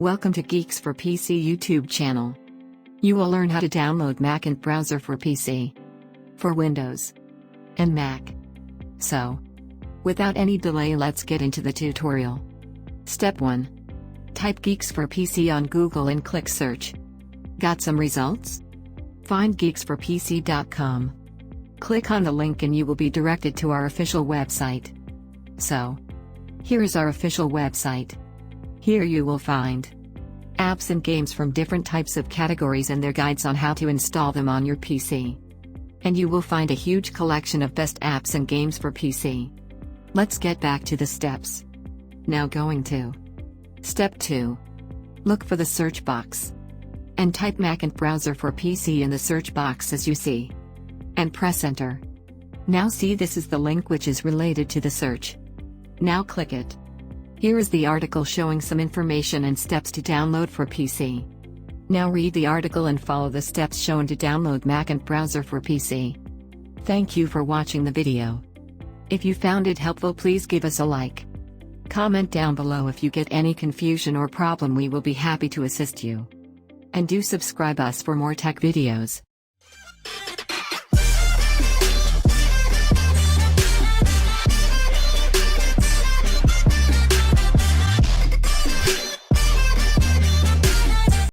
Welcome to Geeks for PC YouTube channel. You will learn how to download Mcent browser for PC, for Windows, and Mac. So, without any delay, let's get into the tutorial. Step 1. Type Geeks for PC on Google and click search. Got some results? Find geeksforpc.com. Click on the link and you will be directed to our official website. So, here is our official website. Here you will find apps and games from different types of categories and their guides on how to install them on your PC. And you will find a huge collection of best apps and games for PC. Let's get back to the steps. Now going to Step 2. Look for the search box. And type Mcent browser for PC in the search box as you see. And press enter. Now see, this is the link which is related to the search. Now click it. Here is the article showing some information and steps to download for PC. Now read the article and follow the steps shown to download Mcent browser for PC. Thank you for watching the video. If you found it helpful, please give us a like. Comment down below if you get any confusion or problem, we will be happy to assist you. And do subscribe us for more tech videos.